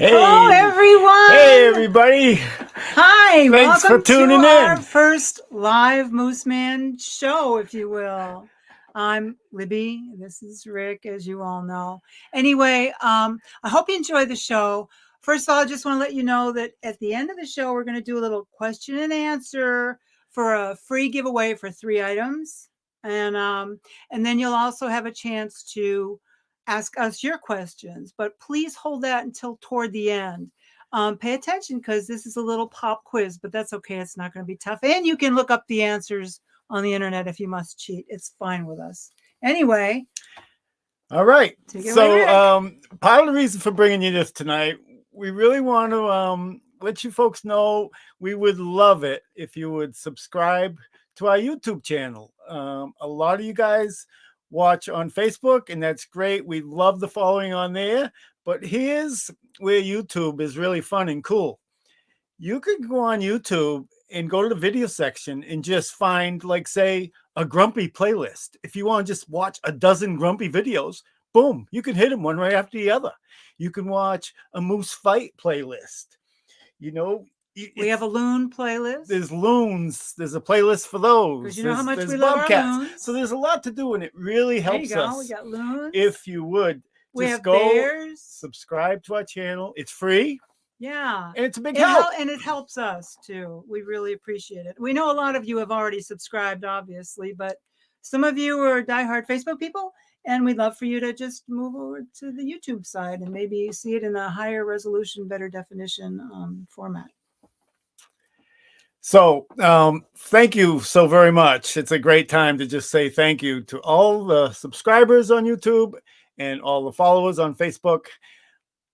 Hello, Hey, everyone. hey, everybody. Hi, Thanks for welcome tuning to our in. first live MooseMan show, if you will. I'm Libby. This is Rick, as you all know. Anyway, I hope you enjoy the show. First of all, I just want to let you know that at the end of the show, we're going to do a little question and answer for a free giveaway for 3 items. And then you'll also have a chance to ask us your questions, but please hold that until toward the end. Pay attention because this is a little pop quiz, but that's okay. It's not going to be tough. And you can look up the answers on the internet if you must cheat. It's fine with us. Anyway. All right. So part of the reason for bringing you this tonight, we really want to let you folks know we would love it if you would subscribe to our YouTube channel. A lot of you guys watch on Facebook, and that's great. We love the following on there. But here's where YouTube is really fun and cool. You could go on YouTube and go to the video section and just find, like, say, a grumpy playlist. If you want to just watch a dozen grumpy videos, boom, you can hit them one right after the other. You can watch a moose fight playlist. You know, we have a loon playlist. There's loons. There's a playlist for those. Because you know how much we love bobcats. Our loons. So there's a lot to do, and it really helps us. We got loons. If you would, we just have go bears. Subscribe to our channel. It's free. Yeah. And it's a big help. And it helps us too. We really appreciate it. We know a lot of you have already subscribed, obviously, but some of you are diehard Facebook people, and we'd love for you to just move over to the YouTube side and maybe see it in a higher resolution, better definition format. So thank you so very much. It's a great time to just say thank you to all the subscribers on YouTube and all the followers on Facebook.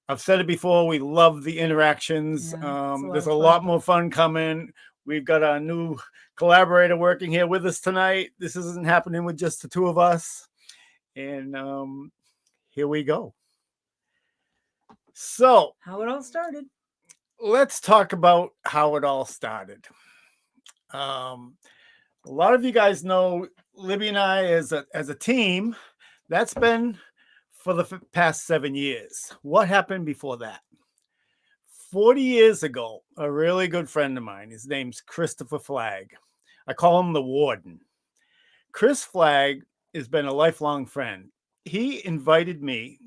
I've said it before, we love the interactions. There's a lot more fun coming. We've got a new collaborator working here with us tonight. This isn't happening with just the two of us. And here we go. So, how it all started. Let's talk about how it all started. A lot of you guys know Libby and I as a team. That's been for the past 7 years. What happened before that? 40 years ago, a really good friend of mine, his name's Christopher Flagg. I call him the Warden. Chris Flagg has been a lifelong friend. He invited me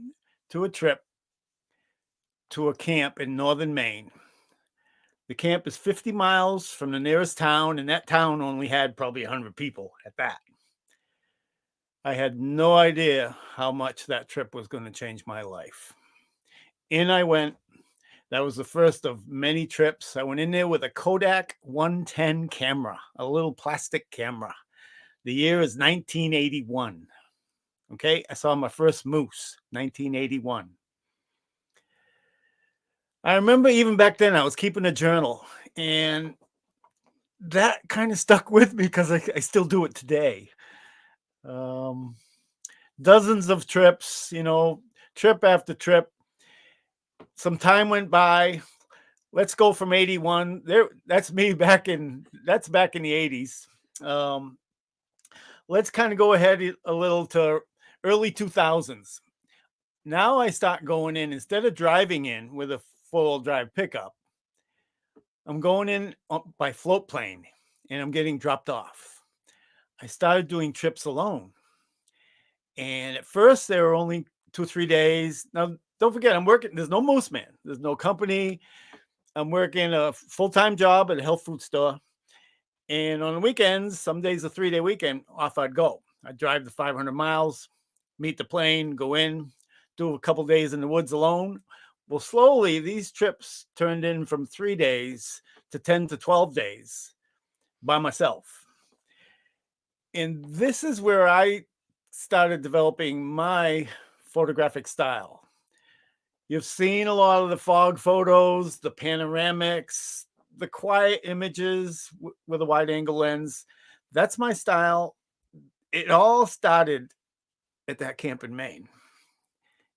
to a trip to a camp in northern Maine. The camp is 50 miles from the nearest town, and that town only had probably 100 people at that. I had no idea how much that trip was going to change my life. In I went. That was the first of many trips. I went in there with a Kodak 110 camera, a little plastic camera. The year is 1981. Okay, I saw my first moose, 1981. I remember even back then I was keeping a journal, and that kind of stuck with me because I still do it today. Dozens of trips, trip after trip. Some time went by. Let's go from 81. That's me back in the 80s. Let's kind of go ahead a little to early 2000s. Now I start going in, instead of driving in with a four-wheel drive pickup, I'm going in by float plane, and I'm getting dropped off. I started doing trips alone. And at first, they were only 2-3 days. Now, don't forget, I'm working. There's no MooseMan. There's no company. I'm working a full-time job at a health food store. And on the weekends, some days a 3-day weekend, off I'd go. I'd drive the 500 miles, meet the plane, go in, do a couple days in the woods alone. Well, slowly, these trips turned in from 3 days to 10 to 12 days by myself. And this is where I started developing my photographic style. You've seen a lot of the fog photos, the panoramics, the quiet images with a wide angle lens. That's my style. It all started at that camp in Maine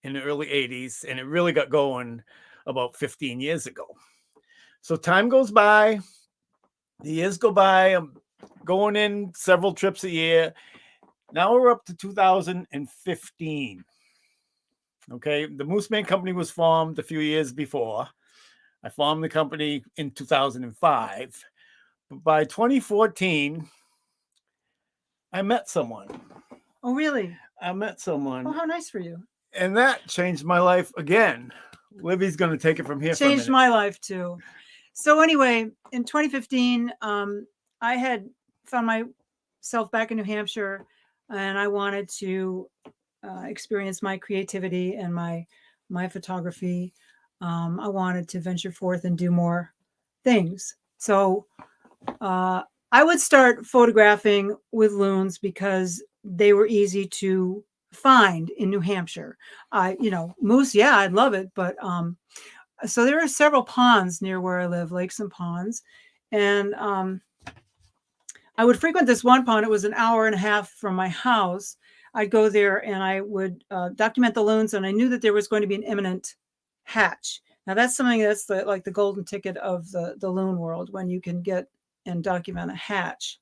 in the early 80s, and it really got going about 15 years ago. So time goes by, the years go by, I'm going in several trips a year. Now we're up to 2015. Okay. The MooseMan company was formed a few years before. I formed the company in 2005. But by 2014, I met someone. Oh, really? I met Oh, someone, how nice for you. and that changed my life again. Libby's going to take it from here for a Changed minute. my life too. So anyway, in 2015, I had found myself back in New Hampshire, and I wanted to experience my creativity and my photography. I wanted to venture forth and do more things. So I would start photographing with loons because they were easy to find in New Hampshire. Moose, yeah, I'd love it, but so there are several ponds near where I live, lakes and ponds, and I would frequent this one pond. It was an hour and a half from my house. I'd go there and I would document the loons, and I knew that there was going to be an imminent hatch. Now that's something that's like the golden ticket of the loon world, when you can get and document a hatch.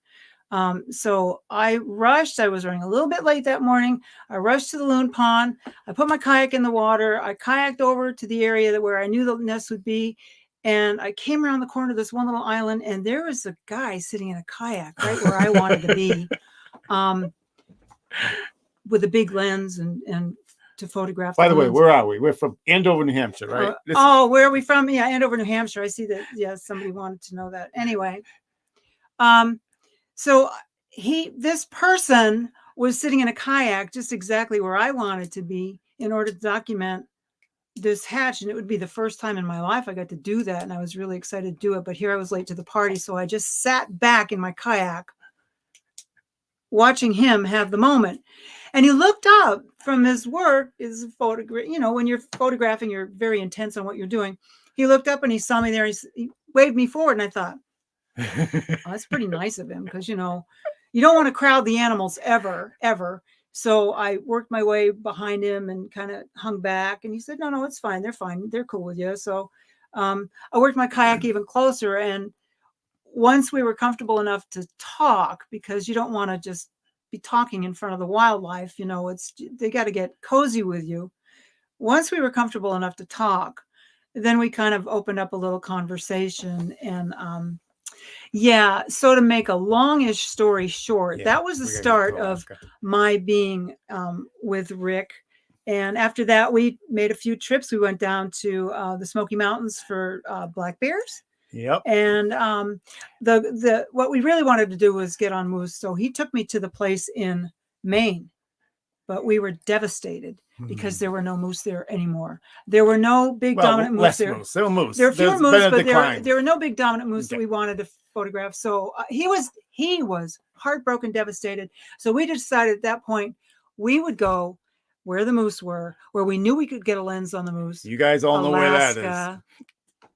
So I rushed. I was running a little bit late that morning. I rushed to the loon pond. I put my kayak in the water. I kayaked over to the area where I knew the nest would be. And I came around the corner of this one little island, and there was a guy sitting in a kayak right where I wanted to be, with a big lens and to photograph. By the way, where are we? We're from Andover, New Hampshire, right? Where are we from? Yeah, Andover, New Hampshire. I see that. Yeah, somebody wanted to know that. Anyway, so this person was sitting in a kayak just exactly where I wanted to be in order to document this hatch, and it would be the first time in my life I got to do that, and I was really excited to do it. But here I was late to the party, so I just sat back in my kayak watching him have the moment. And he looked up from his work, his photograph. When you're photographing, you're very intense on what you're doing. He looked up and he saw me there. He waved me forward, and I thought, oh, that's pretty nice of him, because you don't want to crowd the animals ever. So I worked my way behind him and kind of hung back, and he said, no, it's fine. They're fine. They're cool with you. So I worked my kayak even closer. And once we were comfortable enough to talk, because you don't want to just be talking in front of the wildlife, they got to get cozy with you. Once we were comfortable enough to talk, then we kind of opened up a little conversation. And so to make a longish story short, that was the start of my being with Rick. And after that, we made a few trips. We went down to the Smoky Mountains for black bears. Yep. And what we really wanted to do was get on moose. So he took me to the place in Maine, but we were devastated because there were no moose there anymore. There were no big dominant moose there. There were moose. There were fewer moose, but there were no big dominant moose that we wanted to photograph. So he was heartbroken, devastated. So we decided at that point we would go where the moose were, where we knew we could get a lens on the moose. You guys all know where that is.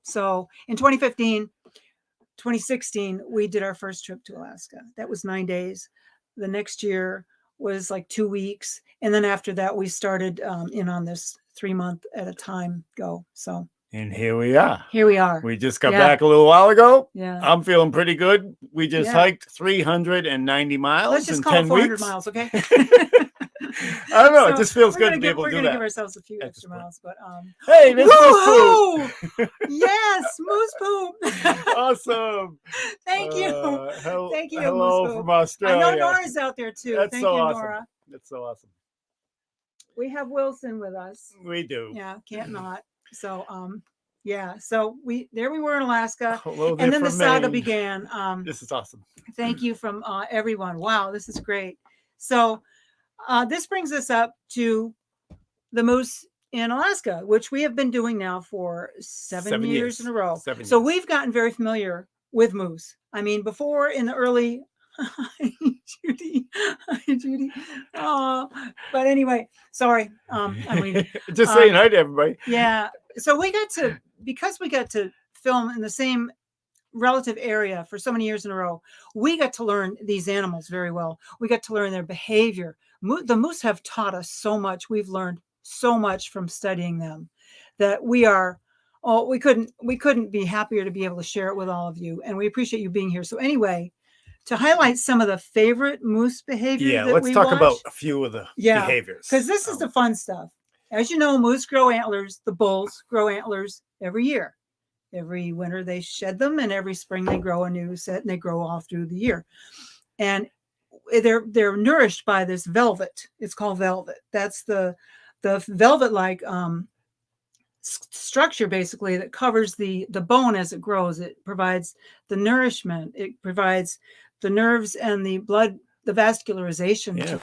So in 2016, we did our first trip to Alaska. That was 9 days. The next year was like 2 weeks. And then after that, we started in on this 3-month at a time go. So. And here we are. We just got back a little while ago. Yeah. I'm feeling pretty good. We just hiked 390 miles. Let's just in call 10 it 400 weeks. miles, okay? I don't know. It just feels good to be able to do that. We're going to give ourselves a few extra miles, but hey, Miss Moose Poop. Yes, Moose Poop. Awesome. Thank you. Thank you. Hello Moose from Australia. I know Nora's out there too. That's Thank so you, awesome. Nora. That's so awesome. We have Wilson with us. We do. Yeah, can't not. So so we were in Alaska, and then the saga began. This is awesome. Thank you from everyone. Wow, this is great. So this brings us up to the moose in Alaska, which we have been doing now for 7 years in a row. So we've gotten very familiar with moose. I mean, before in the early, Judy. But anyway, sorry. I'm leaving. Just saying hi to everybody. Yeah. So because we got to film in the same relative area for so many years in a row, we got to learn these animals very well. We got to learn their behavior. The moose have taught us so much. We've learned so much from studying them that we couldn't be happier to be able to share it with all of you. And we appreciate you being here. So anyway, to highlight some of the favorite moose behavior let's talk about a few of the behaviors. Because this is the fun stuff. As you know, moose grow antlers. The bulls grow antlers every year. Every winter they shed them, and every spring they grow a new set, and they grow all through the year. And they're nourished by this velvet. It's called velvet. That's the velvet like structure basically that covers the bone as it grows. It provides the nourishment. It provides the nerves and the blood, the vascularization. Yeah.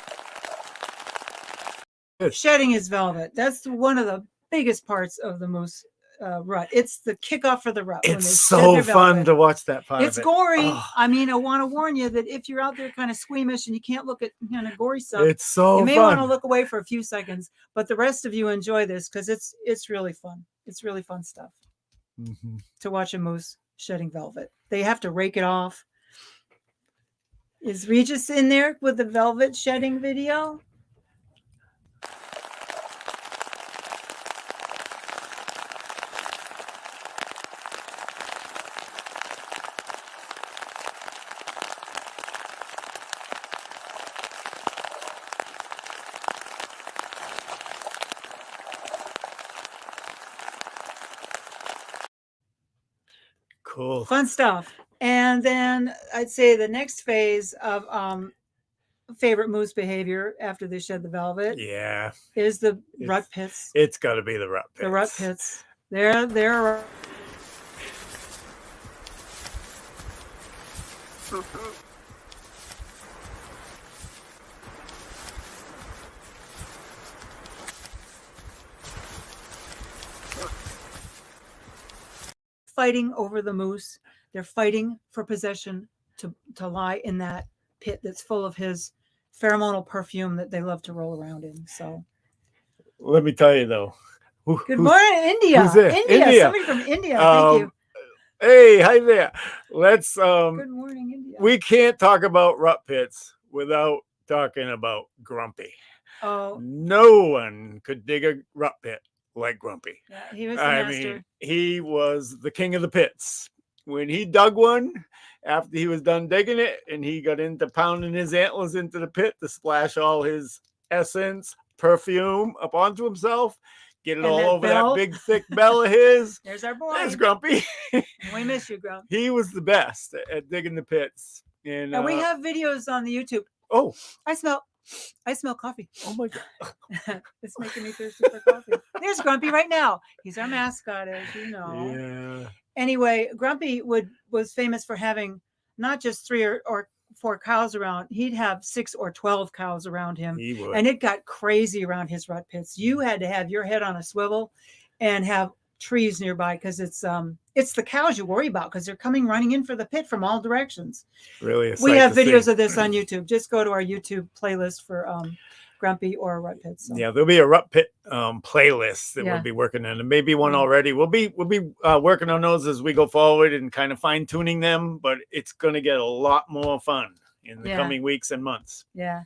Shedding is velvet. That's one of the biggest parts of the moose rut. It's the kickoff for the rut. It's so fun to watch that part. It's gory. I mean, I want to warn you that if you're out there kind of squeamish and you can't look at kind of gory stuff, it's so you may fun. want to look away for a few seconds. But the rest of you enjoy this because it's really fun. It's really fun stuff to watch a moose shedding velvet. They have to rake it off. Is Regis in there with the velvet shedding video? Cool. Fun stuff. And then I'd say the next phase of favorite moose behavior after they shed the velvet is the rut pits. It's got to be the rut pits. The rut pits. They're fighting over the moose. They're fighting for possession to lie in that pit that's full of his pheromonal perfume that they love to roll around in. So let me tell you though. Good morning, India. Who's there? India. Somebody from India. Thank you. Hey, hi there. Let's Good morning, India. We can't talk about rut pits without talking about Grumpy. Oh. No one could dig a rut pit like Grumpy. Yeah, he was the master. Mean, he was the king of the pits. When he dug one, after he was done digging it, and he got into pounding his antlers into the pit to splash all his essence, perfume up onto himself, get it all over that big, thick bell of his. There's our boy. There's Grumpy. We miss you, Grump. He was the best at digging the pits. And we have videos on the YouTube. Oh, I smell coffee. Oh my God. It's making me thirsty for coffee. There's Grumpy right now. He's our mascot, as you know. Yeah. Anyway, Grumpy was famous for having not just 3 or 4 cows around. He'd have 6 or 12 cows around him. He would. And it got crazy around his rut pits. You had to have your head on a swivel and have trees nearby because it's the cows you worry about because they're coming running in for the pit from all directions. Really, we have videos of this on YouTube. Just go to our YouTube playlist for Grumpy or rut pits. So. Yeah, there'll be a rut pit playlist that we'll be working on, and maybe one already. We'll be working on those as we go forward and kind of fine tuning them. But it's going to get a lot more fun in the coming weeks and months. Yeah.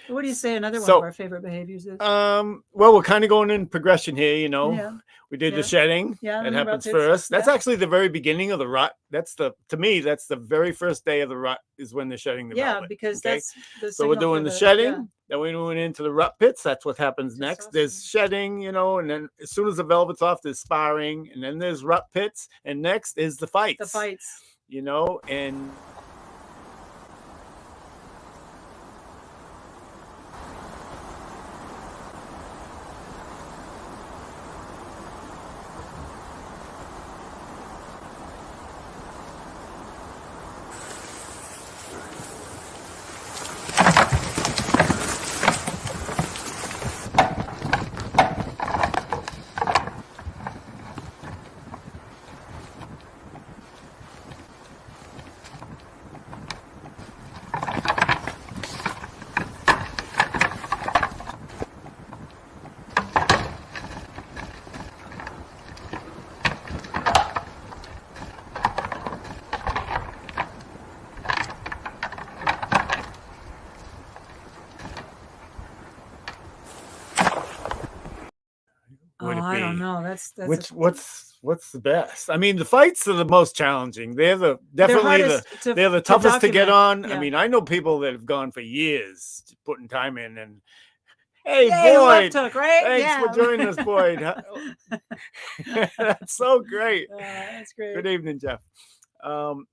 What do you say another one of our favorite behaviors is? Well, we're kind of going in progression here, you know. Yeah. We did the shedding. Yeah. That happens first. That's actually the very beginning of the rut. To me, that's the very first day of the rut is when they're shedding the velvet. Yeah, because that's the so we're doing the shedding. Then we're moving into the rut pits. That's what happens next. Awesome. There's shedding, you know, and then as soon as the velvet's off, there's sparring, and then there's rut pits, and next is the fights. The fights. You know, and I don't know. That's what's the best? I mean, the fights are the most challenging. They're definitely the toughest to get on. Yeah. I mean, I know people that have gone for years putting time in, Hey, Yay, left Boyd. hook, right? Thanks Yeah. for joining us, Boyd. That's so great. That's great. Good evening, Jeff.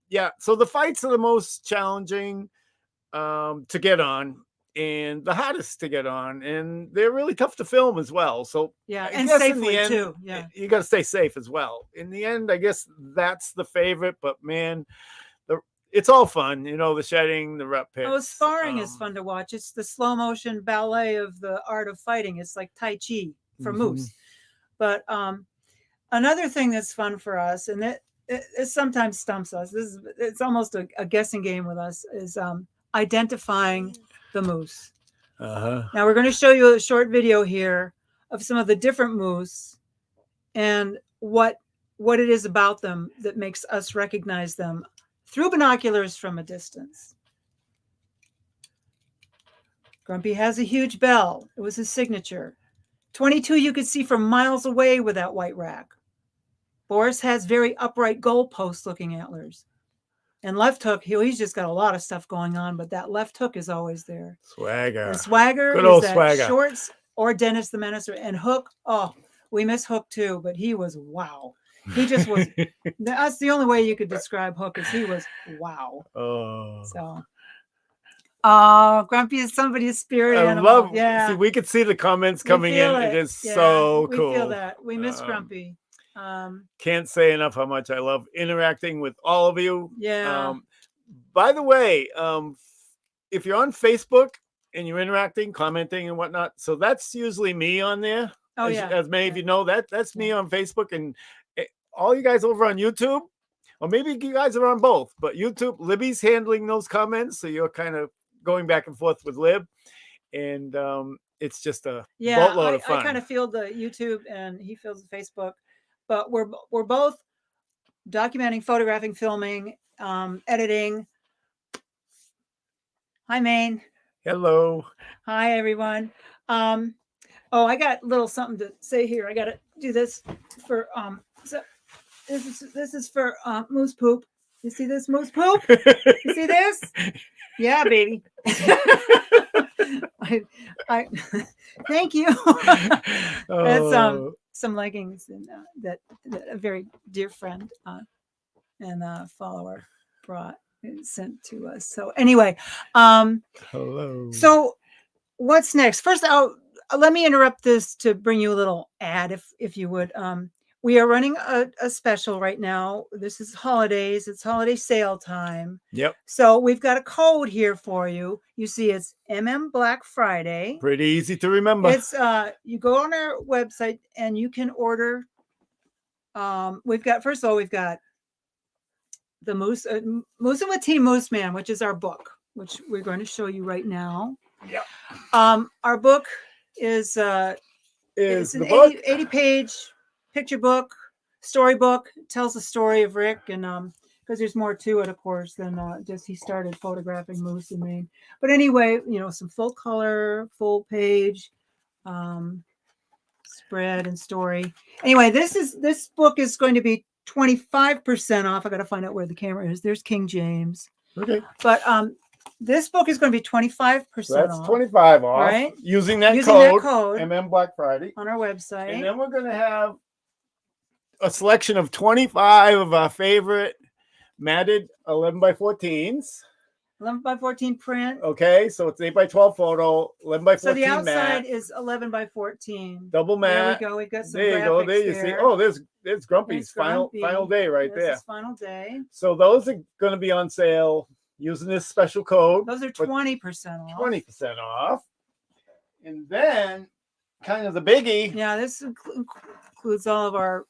Yeah, so the fights are the most challenging to get on and the hardest to get on, and they're really tough to film as well. So Yeah, I and guess in safely the end, too. Yeah. you got to stay safe as well. In the end, I guess that's the favorite, but man, it's all fun, the shedding, the rep pits. Oh, sparring is fun to watch. It's the slow motion ballet of the art of fighting. It's like Tai Chi for moose. But another thing that's fun for us, and it sometimes stumps us. It's almost a guessing game with us. Is identifying the moose. Now we're going to show you a short video here of some of the different moose and what it is about them that makes us recognize them through binoculars from a distance. Grumpy has a huge bell. It was his signature. 22 you could see from miles away with that white rack. Boris has very upright goalpost looking antlers. And left hook, he's just got a lot of stuff going on, but that left hook is always there. Swagger. And Swagger Good is old that Swagger. Shorts or Dennis the Menacer. And Hook, we miss Hook too, but he was wow. He just was. That's the only way you could describe Hook, is he was wow. So. Grumpy is somebody's spirit animal. Yeah. See, we could see the comments coming in. It is so cool. We feel that. We miss Grumpy. Can't say enough how much I love interacting with all of you. Yeah. By the way, if you're on Facebook and you're interacting, commenting and whatnot, so that's usually me on there. Oh, as many of you know, that's me on Facebook, and all you guys over on YouTube, or maybe you guys are on both, but YouTube, Libby's handling those comments, so you're kind of going back and forth with Lib, and it's just a boatload of fun. I kind of feel the YouTube and he feels the Facebook, but we're both documenting, photographing, filming, editing. Hi, Maine. Hello. Hi, everyone. I got a little something to say here. I got to do this for so this is for moose poop. You see this moose poop? You see this? Yeah, baby. I thank you. That's some leggings and that a very dear friend and follower brought and sent to us. So anyway, hello. So what's next? First, let me interrupt this to bring you a little ad, if you would. We are running a special right now. This is holidays. It's holiday sale time. Yep. So we've got a code here for you. You see, it's Black Friday. Pretty easy to remember. It's you go on our website and you can order. We've got the Moose and with Team MooseMan, which is our book, which we're going to show you right now. Yep. Our book is an 80-page picture book, storybook. It tells the story of Rick, and because there's more to it, of course, than just he started photographing moose in Maine. But anyway, some full color, full page spread and story. Anyway, this book is going to be 25% off. I got to find out where the camera is. There's King James. Okay. But this book is going to be 25% off. That's 25 off. Right? Using that code, Black Friday. On our website. And then we're going to have a selection of 25 of our favorite matted 11 by 14s. 11 by 14 print. Okay, so it's 8 by 12 photo, 11 by 14 so the outside mat. is 11 by 14. Double mat. There we go. We got some there you go. There you see. Oh, there's Grumpy's final day right there. His final day. So those are going to be on sale using this special code. Those are 20% off. 20% off. And then kind of the biggie. Yeah, this includes all of our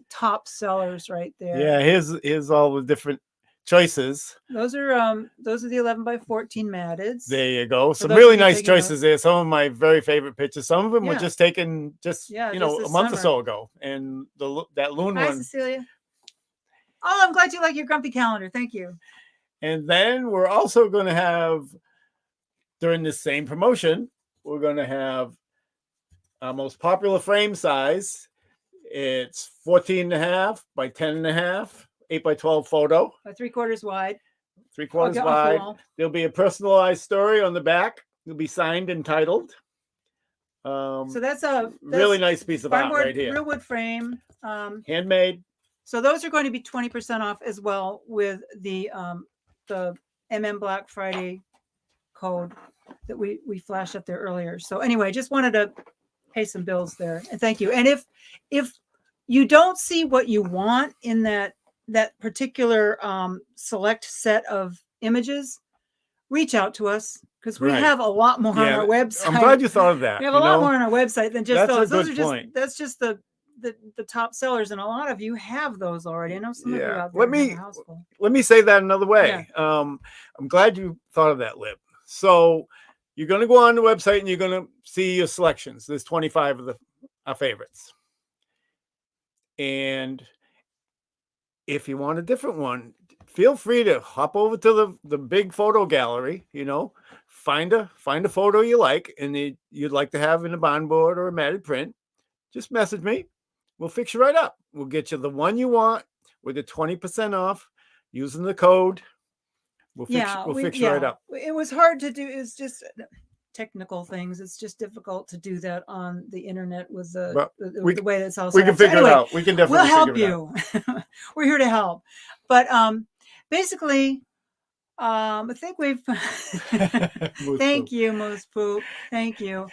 top sellers right there. Yeah, here's all the different choices. Those are the 11 by 14 matteds. There you go. Some really nice choices there. Some of my very favorite pictures. Some of them were just taken a month or so ago. And that loon one. Hi, Cecilia. Oh, I'm glad you like your grumpy calendar. Thank you. And then we're also going to have, during this same promotion, we're going to have our most popular frame size. It's 14.5 by 10.5, 8 by 12 photo. 3/4 wide. 3/4 wide. There'll be a personalized story on the back. It'll be signed and titled. So that's a really nice piece of art right here. real wood frame. Handmade. So those are going to be 20% off as well with the Black Friday code that we flashed up there earlier. So anyway, just wanted to pay some bills there, and thank you. And if you don't see what you want in that particular select set of images, reach out to us, because we have a lot more on our website. I'm glad you thought of that. We have a lot more on our website than just those. Those are just point. That's just the top sellers, and a lot of you have those already. I know some of you out there let me say that another way. I'm glad you thought of that, Lib. So you're going to go on the website and you're going to see your selections. There's 25 of our favorites. And if you want a different one, feel free to hop over to the big photo gallery, find a photo you like and you'd like to have in a bond board or a matted print. Just message me. We'll fix you right up. We'll get you the one you want with the 20% off using the code. We'll fix you right up. It was hard to do. It's just technical things. It's just difficult to do that on the internet with the way that's all set up. We can figure it out. We can definitely help you. We're here to help. But basically, I think we've thank you, Moose Poop. Thank you.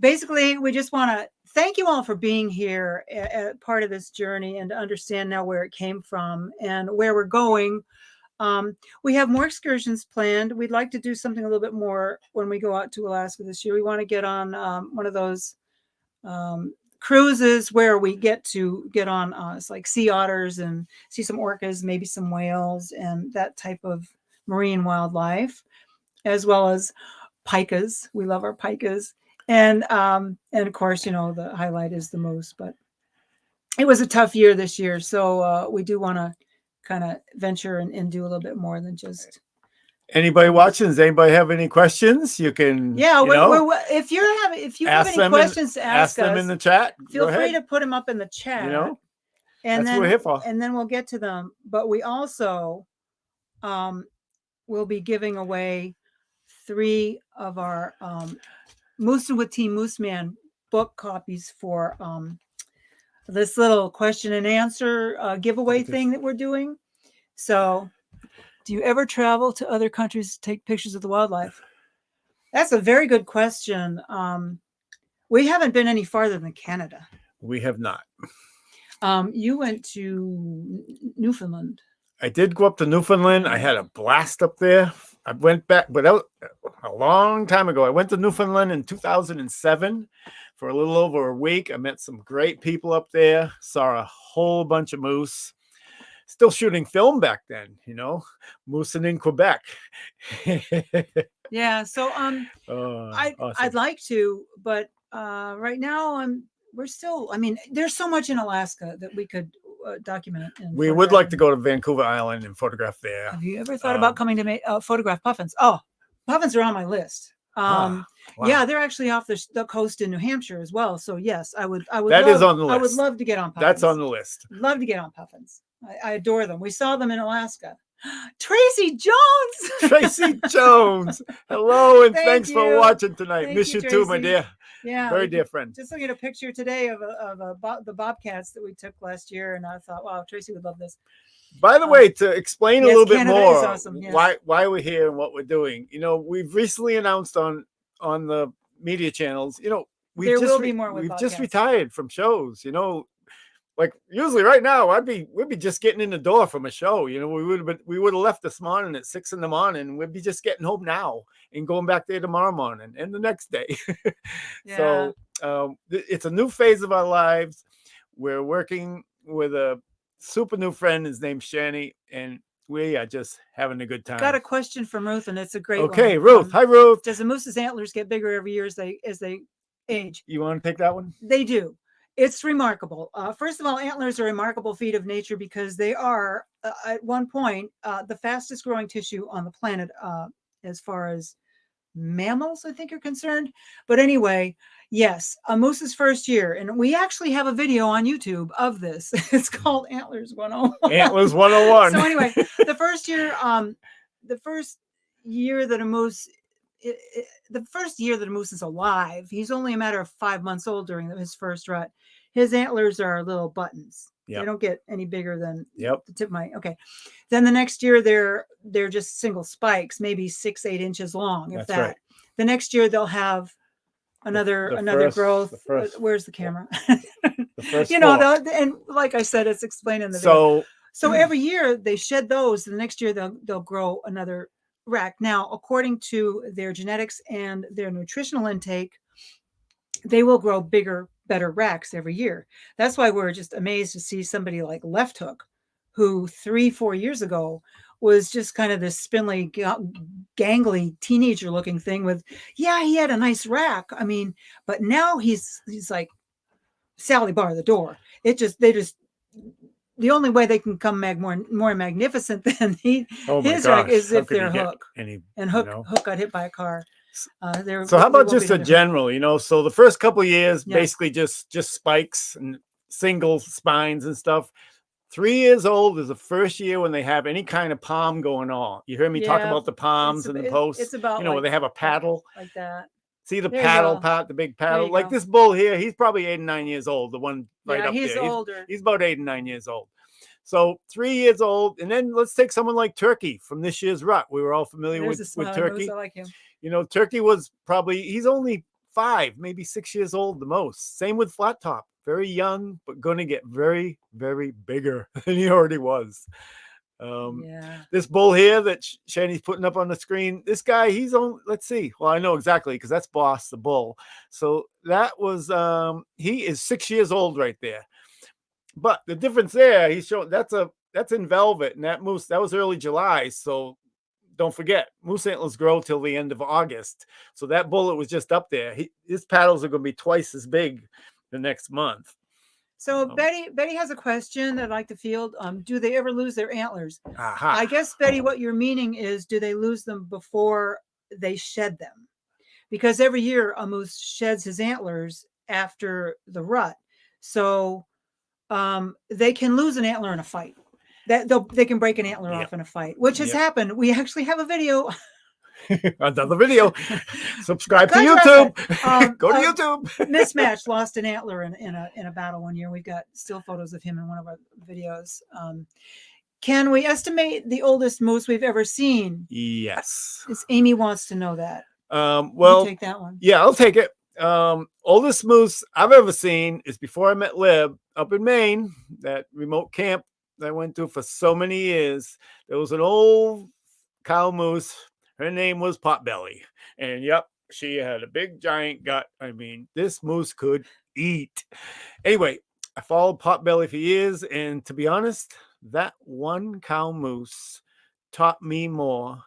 Basically, we just want to thank you all for being here at part of this journey and to understand now where it came from and where we're going. We have more excursions planned. We'd like to do something a little bit more when we go out to Alaska this year. We want to get on one of those cruises where we get on it's like sea otters and see some orcas, maybe some whales and that type of marine wildlife, as well as pikas. We love our pikas. And of course, the highlight is the moose, but it was a tough year this year. So we do want to kind of venture and do a little bit more than just. Anybody watching? Does anybody have any questions? You can. Yeah, if you have any questions to ask them in the chat. Feel free to put them up in the chat. And that's what we're here for. And then we'll get to them. But we also will be giving away 3 of our Moose with Team MooseMan book copies for this little question and answer giveaway thing that we're doing. So, do you ever travel to other countries to take pictures of the wildlife? That's a very good question. We haven't been any farther than Canada. We have not. You went to Newfoundland. I did go up to Newfoundland. I had a blast up there. I went back, but that was a long time ago. I went to Newfoundland in 2007 for a little over a week. I met some great people up there, saw a whole bunch of moose. Still shooting film back then, moosing in Quebec. Yeah, so I'd like to, but right now we're still. I mean, there's so much in Alaska that we could document. We would like to go to Vancouver Island and photograph there. Have you ever thought about coming to photograph puffins? Oh, puffins are on my list. Wow. Yeah, they're actually off the coast in New Hampshire as well. So yes, I would. That is on the list. I would love to get on puffins. That's on the list. Love to get on puffins. I adore them. We saw them in Alaska. Tracy Jones. Tracy Jones. Hello, and thanks for watching tonight. Miss you too, my dear. Yeah, very dear friend. Just looking at a picture today of the bobcats that we took last year, and I thought, wow, Tracy would love this. By the way, to explain a little bit more awesome, yes. why we're here and what we're doing, we've recently announced on the media channels, we've just retired from shows, like usually right now we'd be just getting in the door from a show. We would have left this morning at 6 a.m. We'd be just getting home now and going back there tomorrow morning and the next day. Yeah. So it's a new phase of our lives. We're working with a super new friend. His name's Shani, and we are just having a good time. Got a question from Ruth, and it's a great one. Okay, Ruth. Hi, Ruth. Does the moose's antlers get bigger every year as they age? You want to take that one? They do. It's remarkable. First of all, antlers are a remarkable feat of nature because they are, at one point, the fastest growing tissue on the planet as far as mammals, I think, are concerned. But anyway, yes, a moose's first year. And we actually have a video on YouTube of this. It's called Antlers 101. Antlers 101. So anyway, the first year that a moose the first year that a moose is alive, he's only a matter of 5 months old during his first rut. His antlers are little buttons. They Yep. don't get any bigger than Yep. the tip of my. Okay, then the next year they're just single spikes, maybe 6-8 inches long, if That's that. right. The next year they'll have another growth. Where's the camera? The first you know, fork. and like I said, it's explained in the video. So So every year they shed those. The next year they'll grow another rack. Now, according to their genetics and their nutritional intake, they will grow bigger, better racks every year. That's why we're just amazed to see somebody like Left Hook, who 3-4 years ago was just kind of this spindly, gangly teenager looking thing with, yeah, he had a nice rack. I mean, but now he's like Sally bar the door. They just the only way they can come more magnificent than his rack is if they're Hook. And Hook got hit by a car. So how about just a general, you know, so the first couple of years, basically just spikes and single spines and stuff. 3 years old is the first year when they have any kind of palm going on. You heard me talk about the palms and the posts. It's about, you know, where they have a paddle like that. See the paddle part, the big paddle. Like this bull here, he's probably 8 and 9 years old. The one right up he's there. Older. He's about 8 and 9 years old. So 3 years old, and then let's take someone like Turkey from this year's rut. We were all familiar with Turkey. I like him. You know, Turkey was he's only 5, maybe 6 years old the most. Same with Flat Top. Very young, but going to get very, very bigger than he already was. This bull here that Shani's putting up on the screen, this guy, he's on, let's see. Well, I know exactly because that's Boss the bull. So that was, he is 6 years old right there. But the difference there, he's showing that's in velvet, and that moose, that was early July. So don't forget, moose antlers grow till the end of August. So that bullet was just up there. His paddles are going to be twice as big the next month. So Betty has a question that I'd like to field. Do they ever lose their antlers? Aha. I guess, Betty, what you're meaning is, do they lose them before they shed them? Because every year a moose sheds his antlers after the rut. So they can lose an antler in a fight. They can break an antler off in a fight, which has happened. We actually have a video. Another video. Subscribe to YouTube. Go to YouTube. Mismatch lost an antler in a battle one year. We've got still photos of him in one of our videos. Can we estimate the oldest moose we've ever seen? Yes. Amy wants to know that. Well, take that one. Yeah, I'll take it. Oldest moose I've ever seen is before I met Lib up in Maine, that remote camp that I went to for so many years. There was an old cow moose. Her name was Potbelly. And yep, she had a big giant gut. I mean, this moose could eat. Anyway, I followed Potbelly for years. And to be honest, that one cow moose taught me more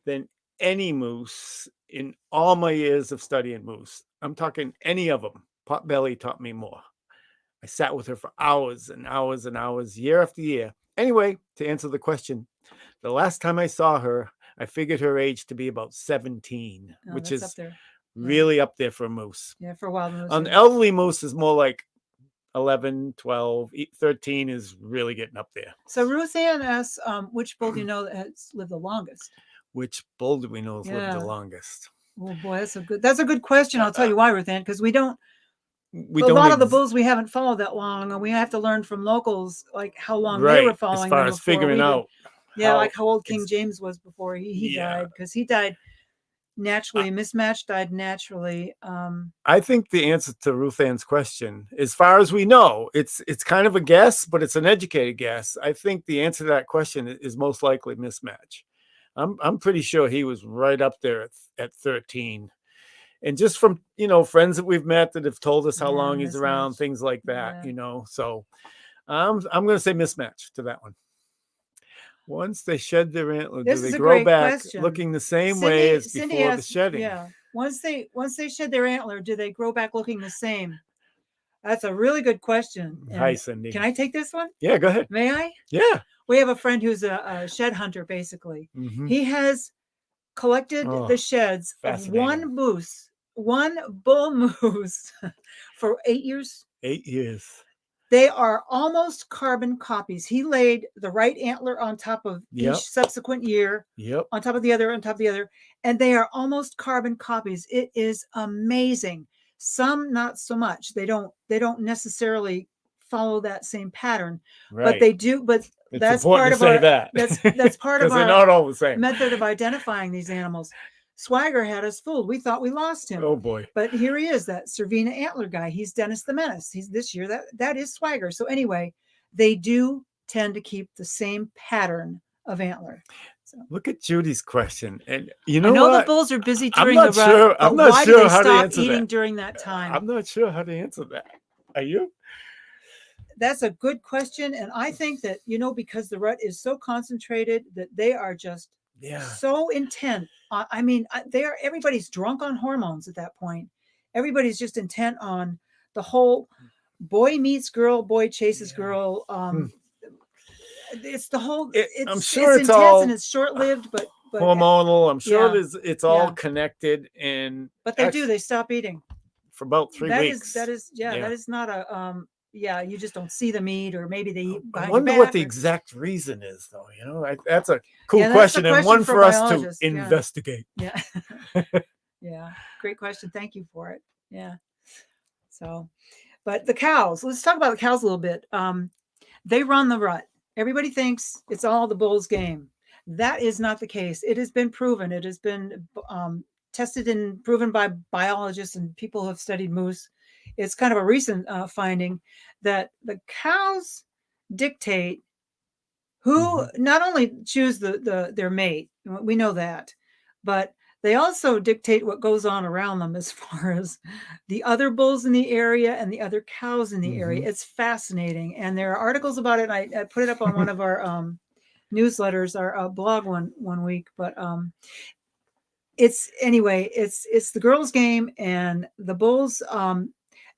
than any moose in all my years of studying moose. I'm talking any of them. Potbelly taught me more. I sat with her for hours and hours and hours, year after year. Anyway, to answer the question, the last time I saw her, I figured her age to be about 17, which is really up there for a moose. Yeah, for a wild moose. An elderly moose is more like 11, 12, 13 is really getting up there. So Ruth Ann asks, which bull do you know that has lived the longest? Which bull do we know has lived the longest? Oh boy, that's a good question. I'll tell you why, Ruth Ann, because a lot of the bulls we haven't followed that long, and we have to learn from locals like how long they were following as far as figuring out. Yeah, like how old King James was before he died, because he died naturally. Mismatch died naturally. I think the answer to Ruth Ann's question, as far as we know, it's kind of a guess, but it's an educated guess. I think the answer to that question is most likely Mismatch. I'm pretty sure he was right up there at 13. And just from, friends that we've met that have told us how long he's around, things like that, So I'm going to say Mismatch to that one. Once they shed their antler, do they grow back looking the same way as before the shedding? Yeah. Once they shed their antler, do they grow back looking the same? That's a really good question. Hi, Cindy. Can I take this one? Yeah, go ahead. May I? Yeah. We have a friend who's a shed hunter, basically. Mm-hmm. He has collected the sheds of one bull moose for 8 years. 8 years. They are almost carbon copies. He laid the right antler on top of Yep. each subsequent year, Yep. on top of the other, on top of the other, and they are almost carbon copies. It is amazing. Some not so much. They don't necessarily follow that same pattern, but Right. they do. But It's that's important part to of say our that. that's part of Because they're our not all the same. method of identifying these animals. Swagger had us fooled. We thought we lost him. Oh boy. But here he is, that Cervina antler guy. He's Dennis the Menace. He's this year. That is Swagger. So anyway, they do tend to keep the same pattern of antler. So Look at Judy's question, and I know what? the bulls are busy I'm during not the rut, sure. but I'm not why sure do they how to stop answer eating that. during that time? I'm not sure how to answer that. Are you? That's a good question, and I think that because the rut is so concentrated that they are just so intent. I mean, everybody's drunk on hormones at that point. Everybody's just intent on the whole boy meets girl, boy chases girl. It's the whole. I'm sure it's it's intense all and it's short lived, but hormonal. I'm sure yeah, it's all yeah. connected, and But they stop eating for about 3 weeks. That is not a you just don't see them eat, or maybe they eat I behind wonder your what back the or- exact reason is, though. That's a cool Yeah, that's the question, and question one for for us to biologists, yeah. investigate. Yeah. Yeah. Great question. Thank you for it. Yeah. So, but the cows, let's talk about the cows a little bit. They run the rut. Everybody thinks it's all the bulls' game. That is not the case. It has been proven. It has been tested and proven by biologists and people who have studied moose. It's kind of a recent finding that the cows dictate who not only choose their mate. We know that, but they also dictate what goes on around them as far as the other bulls in the area and the other cows in the area. It's fascinating, and there are articles about it. I put it up on one of our newsletters, our blog one week. But it's the girls' game, and the bulls.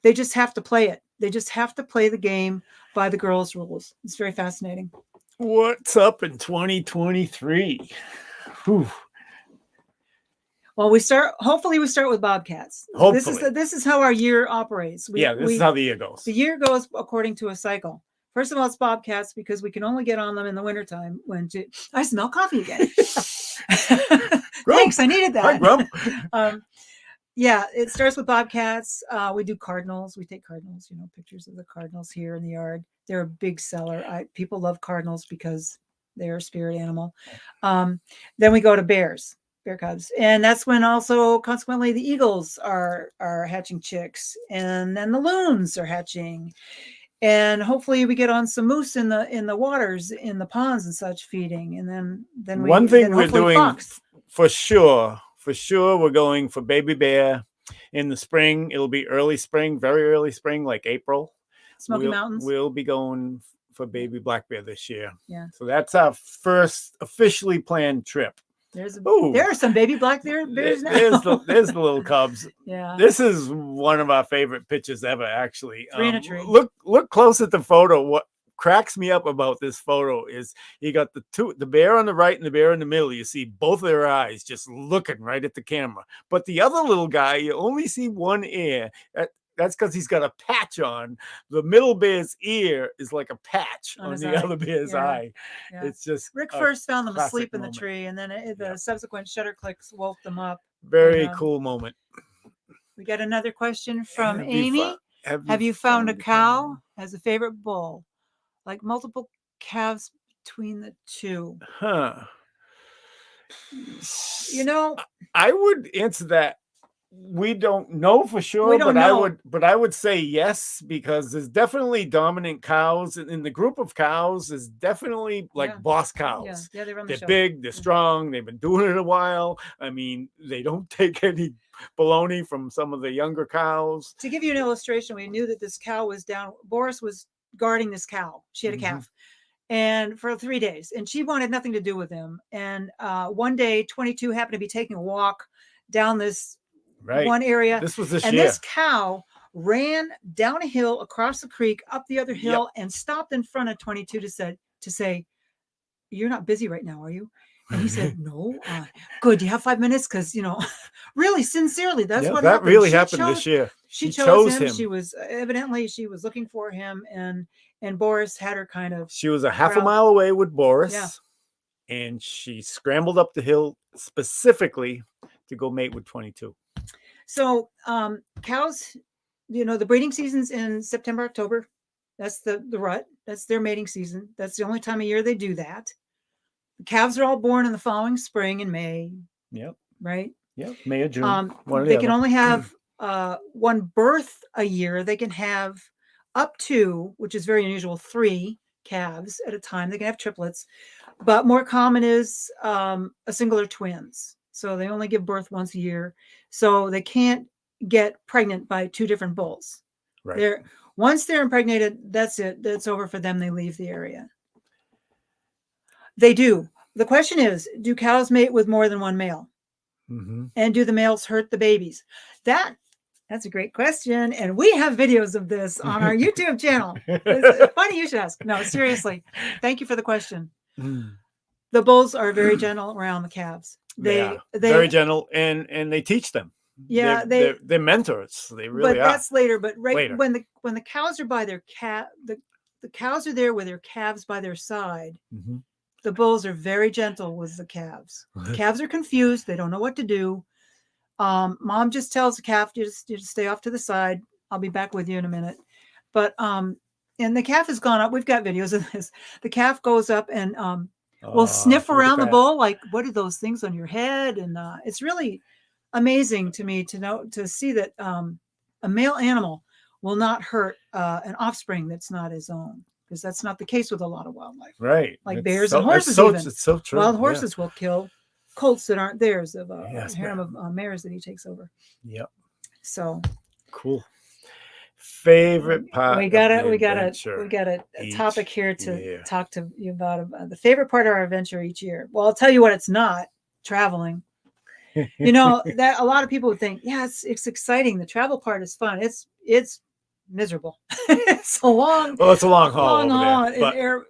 They just have to play it. They just have to play the game by the girls' rules. It's very fascinating. What's up in 2023? Whew. Well, hopefully we start with bobcats. Hopefully. This is how our year operates. This is how the year goes. The year goes according to a cycle. First of all, it's bobcats because we can only get on them in the wintertime I smell coffee again. Thanks, I needed that. Hi, Grump. Yeah, it starts with bobcats. We do cardinals. We take cardinals, pictures of the cardinals here in the yard. They're a big seller. People love cardinals because they're a spirit animal. Then we go to bear cubs, and that's when also consequently the eagles are hatching chicks, and then the loons are hatching, and hopefully we get on some moose in the waters, in the ponds and such, feeding, and then one thing we're doing fox. for sure we're going for baby bear in the spring. It'll be early spring, very early spring, like April. Smoky Mountains. We'll be going for baby black bear this year. Yeah. So that's our first officially planned trip. There are some baby black bears now. There's the little cubs. Yeah. This is one of our favorite pictures ever, actually. 3 in a tree. Look close at the photo. What cracks me up about this photo is you got the bear on the right and the bear in the middle. You see both of their eyes just looking right at the camera. But the other little guy, you only see one ear. That's because he's got a patch on. The middle bear's ear is like a patch on the other bear's eye. Yeah. It's just Rick first found them asleep in the tree, and then the subsequent shutter clicks woke them up. Very cool moment. We got another question from Amy. Have you found a cow as a favorite bull? Like multiple calves between the two? Huh. I would answer that. We don't know for sure, but I would say yes, because there's definitely dominant cows in the group of cows. Is definitely like boss cows. Yeah, they're big, they're strong, they've been doing it a while. I mean, they don't take baloney from some of the younger cows. To give you an illustration, we knew that this cow was down. Boris was guarding this cow. She had a calf, and for 3 days, and she wanted nothing to do with him. And one day, 22 happened to be taking a walk down this one area. This was this year. This cow ran down a hill, across the creek, up the other hill, and stopped in front of 22 to say, "You're not busy right now, are you?" And he said, no, good. You have 5 minutes. Cause really sincerely, that's Yeah, what that happened. really She happened chose, this year. she She chose chose him. him. She was evidently, she was looking for him, and Boris had her kind of She was a half a corralled. mile away with Yeah. Boris, and she scrambled up the hill specifically to go mate with 22. So cows, the breeding season's in September, October. That's the rut. That's their mating season. That's the only time of year they do that. The calves are all born in the following spring in May. Yep. Right. Yep. May or June. They can only have one birth a year. They can have up to, which is very unusual, 3 calves at a time. They can have triplets, but more common is a single or twins. So they only give birth once a year. So they can't get pregnant by 2 different bulls. Right. Once they're impregnated, that's it. That's over for them. They leave the area. They do. The question is, do cows mate with more than one male? Mm-hmm. And do the males hurt the babies? That's a great question. And we have videos of this on our YouTube channel. It's funny you should ask. No, seriously. Thank you for the question. The bulls are very gentle around the calves. They very gentle, and they teach them. Yeah, they're mentors. They really but are. that's later. But Later. when the cows are by their the cows are there with their calves by their side. Mm-hmm. The bulls are very gentle with the calves. The calves are confused. They don't know what to do. Mom just tells the calf, you just stay off to the side. I'll be back with you in a minute. But and the calf has gone up. We've got videos of this. The calf goes up and will sniff around the bull, like, what are those things on your head? And it's really amazing to me to see that a male animal will not hurt an offspring that's not his own, because that's not the case with a lot of wildlife. Right. Like bears and horses, even. It's so true. Wild horses will kill colts that aren't theirs, of a harem of mares that he takes over. Yep. So cool. Favorite part. We got a topic here to talk to you about the favorite part of our adventure each year. Well, I'll tell you what it's not: traveling. That a lot of people would think, yeah, it's exciting. The travel part is fun. It's miserable. It's a long. Well, it's a long haul. Long over there,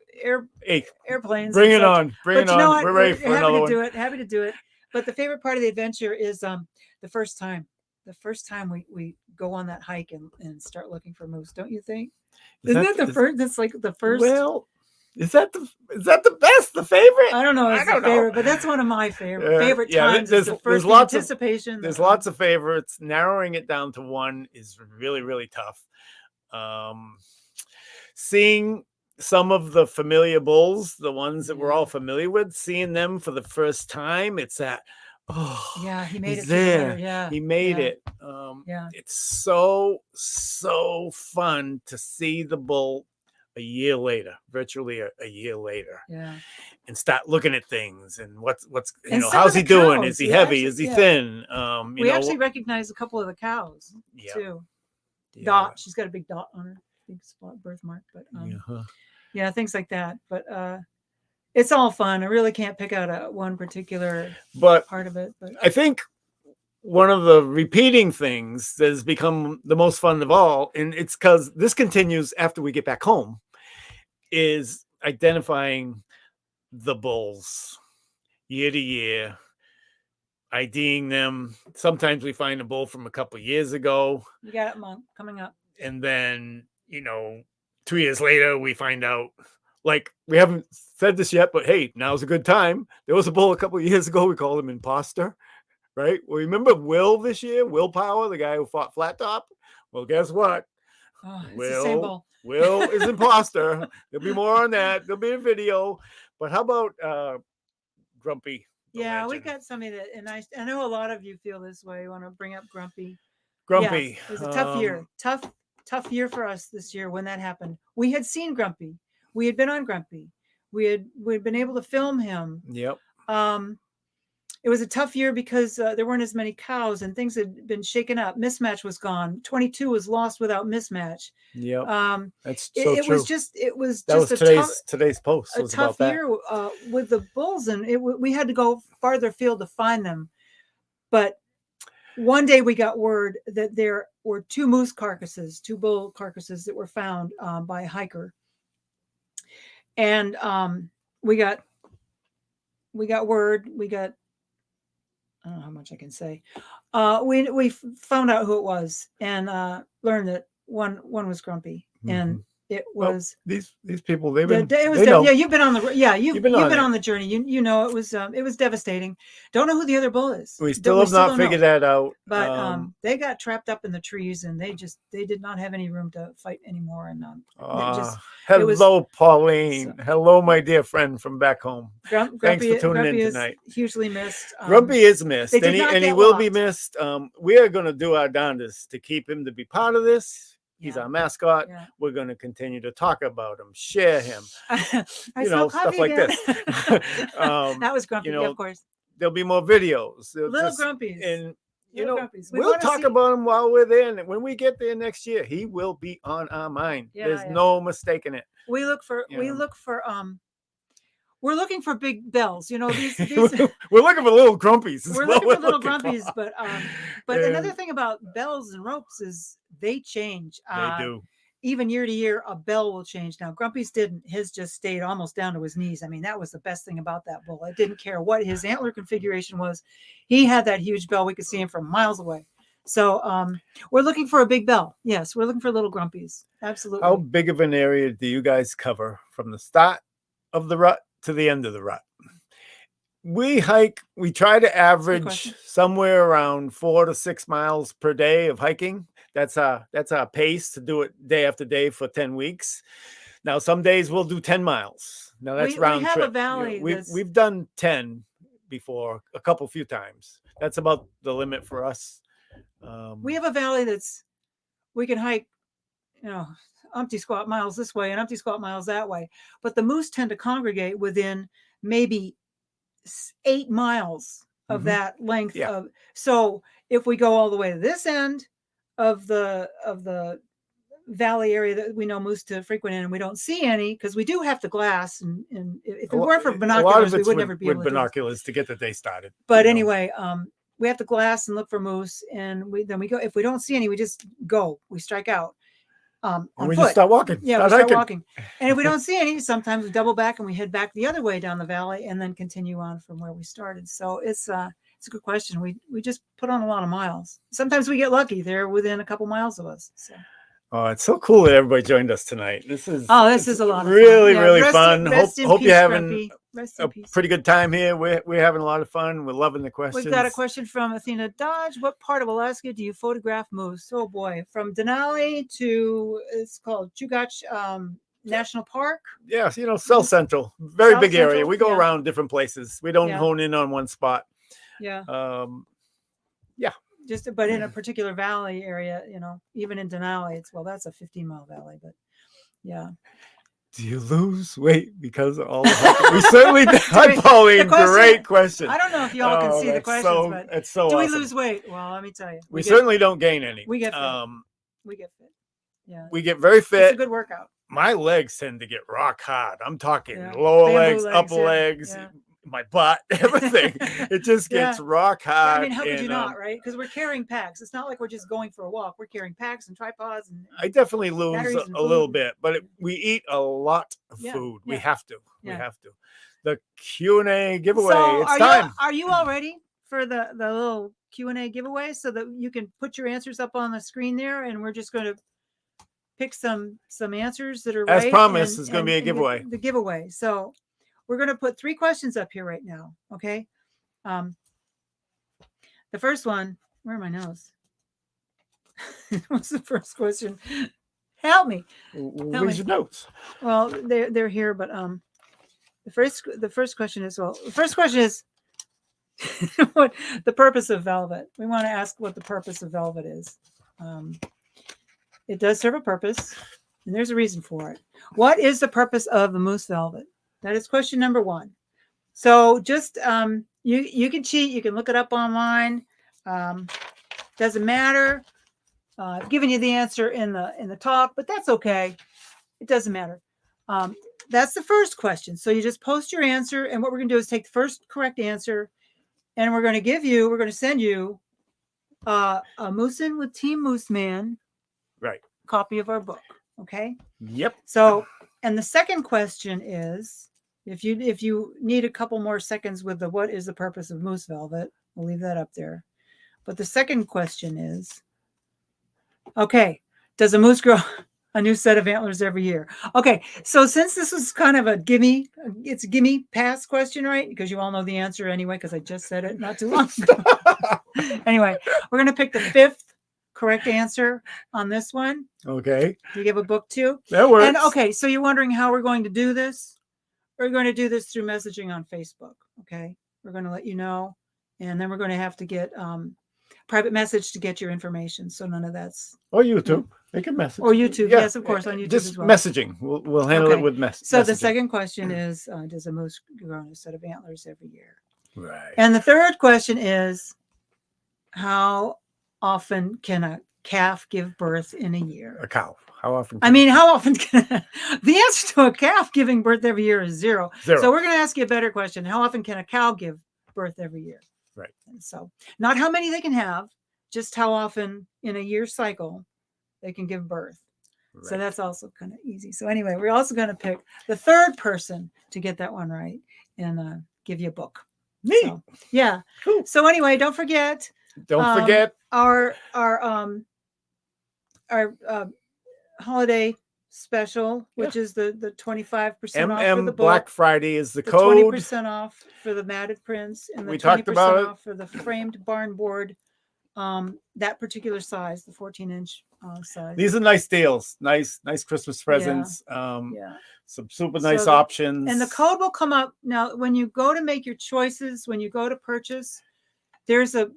in airplanes. Bring it on. Bring it on. We're ready for another one. Happy to do it. But the favorite part of the adventure is the first time. The first time we go on that hike and start looking for moose, don't you think? Isn't that the first? That's like the first. Well, is that the best? The favorite? I don't know. It's the favorite, but that's one of my favorite times. There's lots of anticipation. There's lots of favorites. Narrowing it down to one is really, really tough. Seeing some of the familiar bulls, the ones that we're all familiar with, seeing them for the first time, it's that, he made it there. Yeah, he made it. It's so fun to see the bull a year later, virtually a year later, and start looking at things and what's how's he doing? Is he heavy? Is he thin? We actually recognize a couple of the cows too. Dot, she's got a big dot on her, big spot birthmark, but things like that. But it's all fun. I really can't pick out one particular part of it. But I think one of the repeating things that has become the most fun of all, and it's because this continues after we get back home, is identifying the bulls year to year, IDing them. Sometimes we find a bull from a couple of years ago. You got it coming up. And then, 2 years later, we find out, like, we haven't said this yet, but hey, now's a good time. There was a bull a couple of years ago. We called him Imposter, right? Well, remember Will this year? Willpower, the guy who fought Flat Top? Well, guess what? Will is Imposter. There'll be more on that. There'll be a video. But how about Grumpy? Yeah, we got somebody that, and I know a lot of you feel this way. You want to bring up Grumpy. Grumpy. It was a tough year. Tough year for us this year when that happened. We had seen Grumpy. We had been on Grumpy. We'd been able to film him. Yep. It was a tough year because there weren't as many cows and things had been shaken up. Mismatch was gone. 22 was lost without Mismatch. Yep. That's so true. It was just today's post. A tough year with the bulls, and we had to go farther afield to find them. But one day we got word that there were 2 moose carcasses, 2 bull carcasses that were found by a hiker. And we got we got word. We got, I don't know how much I can say. We found out who it was and learned that one was grumpy, and it Well, was these people, they've it been, was they know. yeah. You've been on the you've been on on it. the journey. You know it was devastating. Don't know who the other bull is. We still have not don't figured know. that out. But they got trapped up in the trees, and they did not have any room to fight anymore. And hello, Pauline. So- Hello, my dear friend from back home. Thanks for tuning Grumpy in is tonight. hugely missed. Grumpy is missed, they did and not he get will be locked. missed. We are going to do our darndest to keep him to be part of this. He's Yeah. our mascot. Yeah. We're going to continue to talk about him, share him, you know, stuff like again. this. That was Grumpy, yeah, of course. There'll be more videos. Little Grumpies. And Grumpies. we'll talk about him while we're there. And when we get there next year, he will be on our mind. Yeah, There's no mistaking it. We look for we're looking for big bells. You know, these we're looking for little grumpies. We're looking for little grumpies, but another thing about bells and ropes is they change. They do. Even year to year, a bell will change. Now, Grumpy's didn't. His just stayed almost down to his knees. I mean, that was the best thing about that bull. It didn't care what his antler configuration was. He had that huge bell. We could see him from miles away. So we're looking for a big bell. Yes, we're looking for little grumpies. Absolutely. How big of an area do you guys cover from the start of the rut to the end of the rut? We try to average somewhere around 4 to 6 miles per day of hiking. That's our pace to do it day after day for 10 weeks. Now, some days we'll do 10 miles. Now that's round trip. We have a valley. We've done 10 before, a few times. That's about the limit for us. We have a valley we can hike, umpty squat miles this way and umpty squat miles that way. But the moose tend to congregate within maybe 8 miles of that length. So if we go all the way to this end of the valley area that we know moose to frequent in, and we don't see any because we do have to glass, and if it weren't for binoculars, we would never be able to binoculars to get the day started. But anyway, we have to glass and look for moose, and then we go. If we don't see any, we just go. We strike out. We just start walking. Yeah, we start walking. And if we don't see any, sometimes we double back and we head back the other way down the valley and then continue on from where we started. So it's a good question. We just put on a lot of miles. Sometimes we get lucky. They're within a couple miles of us. So. Oh, it's so cool that everybody joined us tonight. This is a lot of really, fun. really fun. Hope you're having a pretty good time here. We're having a lot of fun. We're loving the questions. We've got a question from Athena Dodge. What part of Alaska do you photograph moose? Oh boy, from Denali to it's called Chugach National Park. Yes, South Central, very big area. We go around different places. We don't hone in on one spot. Yeah. Yeah. But in a particular valley area, even in Denali, that's a 15-mile valley, but yeah. Do you lose weight because of all the we certainly did. Hi, Pauline. Great question. I don't know if y'all can see the questions, but it's so do awesome. We lose weight? Well, let me tell you. We certainly don't gain any. We get fit. We get fit. Yeah. We get very fit. It's a good workout. My legs tend to get rock hard. I'm talking lower legs, upper legs, my butt, everything. It just gets rock hard. I mean, how could you not, right? Because we're carrying packs. It's not like we're just going for a walk. We're carrying packs and tripods. And I definitely lose a little bit, but we eat a lot of food. We have to. We have to. The Q&A giveaway. So it's time. Are you all ready for the little Q&A giveaway so that you can put your answers up on the screen there, and we're just going to pick some answers that are right. As promised, it's going to be a giveaway. The giveaway. So we're going to put 3 questions up here right now. Okay. The first one, where are my notes? What's the first question? Help me. Where's your notes? Well, they're here, but the first question is what the purpose of velvet. We want to ask what the purpose of velvet is. It does serve a purpose, and there's a reason for it. What is the purpose of the moose velvet? That is question number 1. So just you can cheat. You can look it up online. Doesn't matter. I've given you the answer in the talk, but that's okay. It doesn't matter. That's the first question. So you just post your answer, and what we're going to do is take the first correct answer, and we're going to send you a Moosin' with Team MooseMan copy of our book. Okay. Yep. So, and the second question is, If you need a couple more seconds with the what is the purpose of moose velvet, we'll leave that up there. But the second question is, okay, does a moose grow a new set of antlers every year? Okay, so since this was kind of a gimme, it's a gimme pass question, right? Because you all know the answer anyway, because I just said it not too long ago. Anyway, we're going to pick the 5th correct answer on this one. Okay. Do you give a book too? That works. And okay, so you're wondering how we're going to do this? We're going to do this through messaging on Facebook. Okay, we're going to let you know, and then we're going to have to get private message to get your information. So none of that's Or YouTube. They can message. or YouTube. Yeah. Yes, of course, on YouTube Just as well. messaging. We'll handle Okay. it with So the messaging. second question is, does a moose grow a set of antlers every year? Right. And the third question is, how often can a calf give birth in a year? A cow. How often? I mean, how often can the answer to a calf giving birth every year is 0. Zero. So we're going to ask you a better question. How often can a cow give birth every year? Right. And so not how many they can have, just how often in a year cycle they can give birth. Right. So that's also kind of easy. So anyway, we're also going to pick the third person to get that one right and give you a book. Neat. So, yeah. Cool. So anyway, don't forget Don't forget our holiday special, which is the 25% off for the book. Black Friday is the The code. 20% off for the matted prints and the We 20% talked about it. off for the framed barn board. That particular size, the 14-inch size. These are nice deals. Nice Christmas presents. Yeah. Some super nice So options. And the code will come up now when you go to make your choices. When you go to purchase, there's a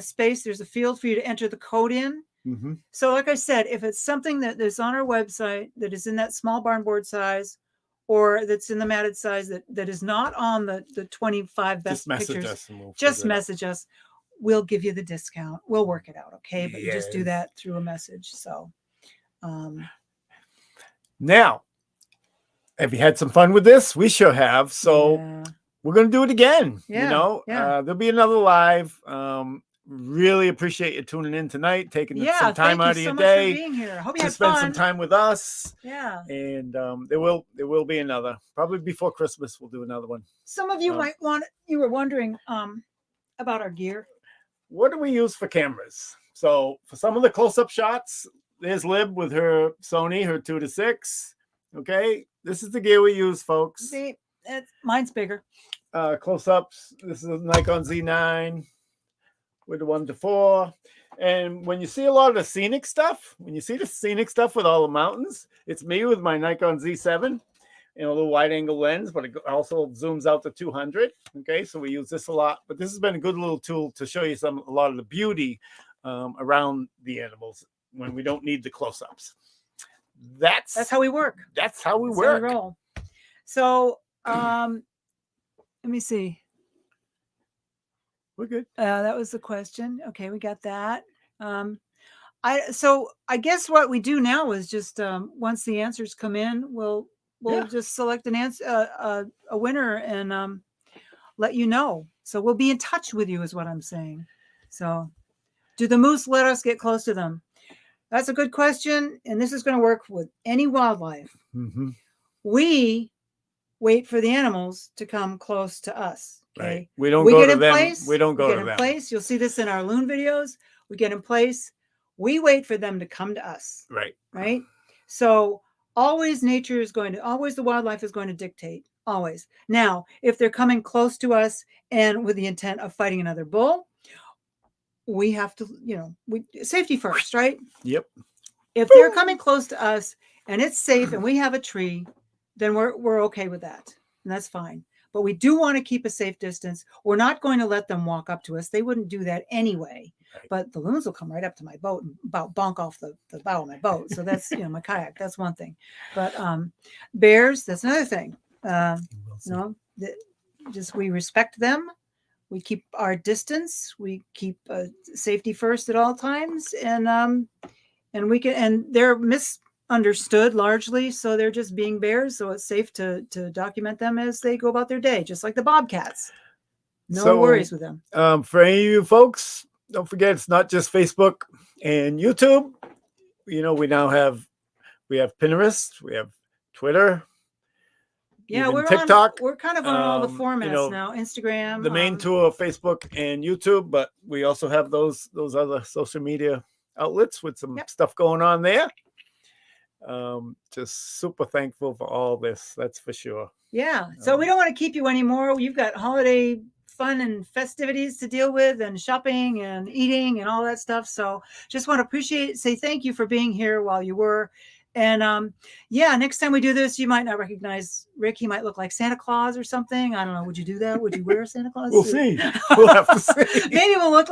space. There's a field for you to enter the code in. Mm-hmm. So, like I said, if it's something that is on our website that is in that small barn board size, or that's in the matted size that is not on the 25 best Just message pictures, us and we'll just figure it out. message us. We'll give you the discount. We'll work it out, okay? But you just do Yes. that through a message. So, now, have you had some fun with this? We sure have. So yeah. we're going to do it again. Yeah, You know, yeah. there'll be another live. Really appreciate you tuning in tonight, taking some time out of your much day for being here. I hope you to had spend fun. some time with us. Yeah. And there will be another, probably before Christmas. We'll do another one. Some of you you were wondering about our gear. What do we use for cameras? So for some of the close-up shots, there's Lib with her Sony, her 2-6. Okay, this is the gear we use, folks. See, mine's bigger. Close-ups. This is a Nikon Z9 with the 1-4. And when you see a lot of the scenic stuff, with all the mountains, it's me with my Nikon Z7. A little wide-angle lens, but it also zooms out to 200. Okay, so we use this a lot. But this has been a good little tool to show you a lot of the beauty around the animals when we don't need the close-ups. That's how we work. That's how we That's work. how we roll. So let me see. We're good. That was the question. Okay, we got that. I guess what we do now is just once the answers come in, we'll just select an answer, a winner, and let you know. So we'll be in touch with you, is what I'm saying. So, do the moose let us get close to them? That's a good question, and this is going to work with any wildlife. Mm-hmm. We wait for the animals to come close to us. Okay, right. We don't go to them. We don't go to them. We get in place. You'll see this in our loon videos. We get in place. We wait for them to come to us. Right. Right. So always the wildlife is going to dictate. Always. Now, if they're coming close to us and with the intent of fighting another bull, we have to, safety first, right? Yep. If they're coming close to us and it's safe and we have a tree, then we're okay with that. And that's fine. But we do want to keep a safe distance. We're not going to let them walk up to us. They wouldn't do that anyway. Right. But the loons will come right up to my boat and bonk off the bow of my boat. So that's, my kayak. That's one thing. But bears, that's another thing. We respect them. We keep our distance. We keep safety first at all times. And they're misunderstood largely. So they're just being bears. So it's safe to document them as they go about their day, just like the bobcats. No worries with them. For any of you folks, don't forget, it's not just Facebook and YouTube. We now have Pinterest, we have Twitter. Yeah, even we're TikTok. we're kind of on all the You formats know, now. Instagram. the main two are Facebook and YouTube, but we also have those other social media outlets with some stuff going on there. Just super thankful for all this, that's for sure. Yeah. So we don't want to keep you anymore. You've got holiday fun and festivities to deal with, and shopping and eating and all that stuff. So just want to say thank you for being here while you were. And yeah, next time we do this, you might not recognize Rick. He might look like Santa Claus or something. I don't know. Would you do that? Would you wear a Santa Claus We'll suit? see. We'll have to see. Maybe we'll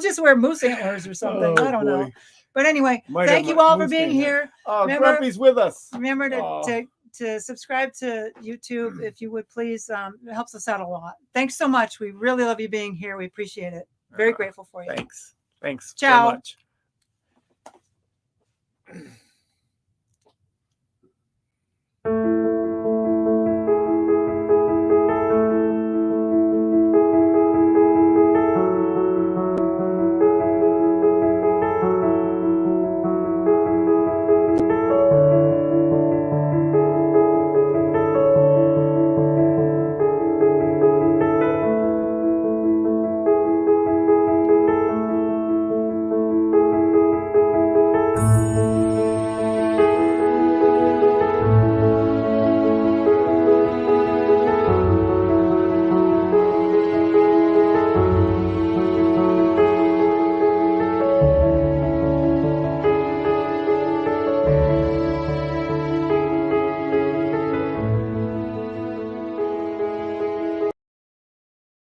just wear moose antlers or something. I don't know. But anyway, thank you all for being here. Oh, Grumpy's with us. Remember to subscribe to YouTube if you would, please. It helps us out a lot. Thanks so much. We really love you being here. We appreciate it. Very grateful for you. Thanks. Thanks Ciao. very much.